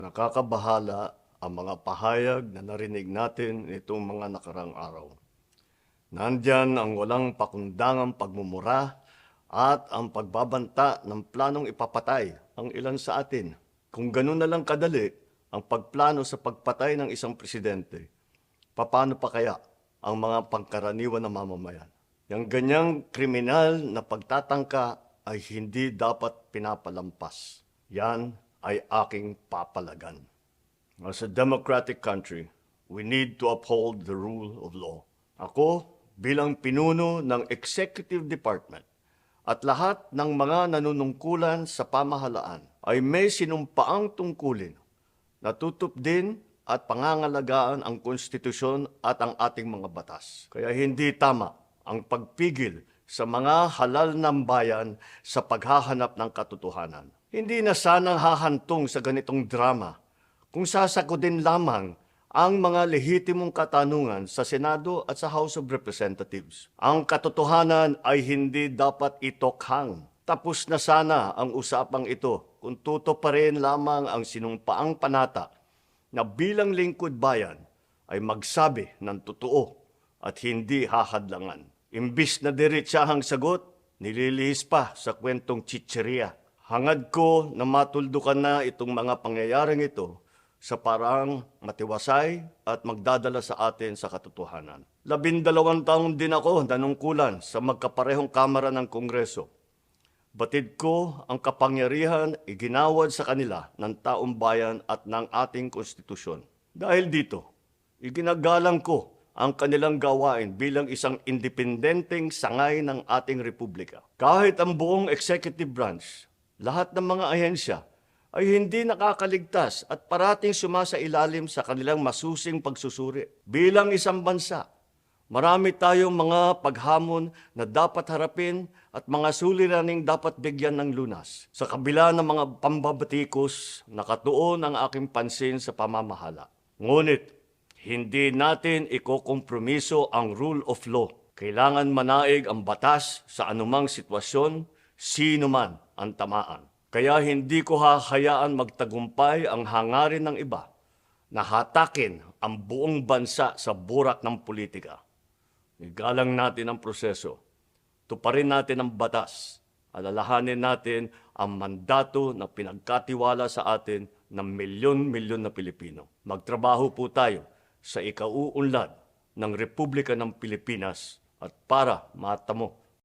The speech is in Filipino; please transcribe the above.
Nakakabahala ang mga pahayag na narinig natin nitong mga nakarang araw. Nandyan ang walang pakundangang pagmumura at ang pagbabanta ng planong ipapatay ang ilan sa atin. Kung ganun na lang kadali ang pagplano sa pagpatay ng isang presidente, paano pa kaya ang mga pangkaraniwan na mamamayan? Yang ganyang kriminal na pagtatangka ay hindi dapat pinapalampas. Yan ay aking papalagan. As a democratic country, we need to uphold the rule of law. Ako, bilang pinuno ng Executive Department at lahat ng mga nanunungkulan sa pamahalaan ay may sinumpaang tungkulin na tutupdin at pangangalagaan ang konstitusyon at ang ating mga batas. Kaya hindi tama ang pagpigil sa mga halal ng bayan sa paghahanap ng katotohanan. Hindi na sanang hahantong sa ganitong drama kung sasagutin lamang ang mga lehitimong katanungan sa Senado at sa House of Representatives. Ang katotohanan ay hindi dapat itokhang. Tapos na sana ang usapang ito kung tutuparin lamang ang sinumpaang panata na bilang lingkod bayan ay magsabi ng totoo at hindi hahadlangan. Imbis na diretsahang sagot, nililihis pa sa kwentong chicheria. Hangad ko na matuldukan na itong mga pangyayaring ito sa parang matiwasay at magdadala sa atin sa katotohanan. 12 taon din ako nanungkulan sa magkaparehong kamara ng Kongreso. Batid ko ang kapangyarihan iginawad sa kanila ng taong bayan at ng ating konstitusyon. Dahil dito, iginagalang ko ang kanilang gawain bilang isang independenteng sangay ng ating republika. Kahit ang buong executive branch, lahat ng mga ahensya ay hindi nakakaligtas at parating sumasailalim sa kanilang masusing pagsusuri. Bilang isang bansa, marami tayong mga paghamon na dapat harapin at mga suliraning dapat bigyan ng lunas. Sa kabila ng mga pambabatikos, nakatuon ang aking pansin sa pamamahala. Ngunit, hindi natin ikokompromiso ang rule of law. Kailangan manaig ang batas sa anumang sitwasyon, sino man ang tamaan. Kaya hindi ko hahayaan magtagumpay ang hangarin ng iba na hatakin ang buong bansa sa burak ng politika. Igalang natin ang proseso. Tuparin natin ang batas. Alalahanin natin ang mandato na pinagkatiwala sa atin ng milyon-milyon na Pilipino. Magtrabaho po tayo sa ikauunlad ng Republika ng Pilipinas at para matamo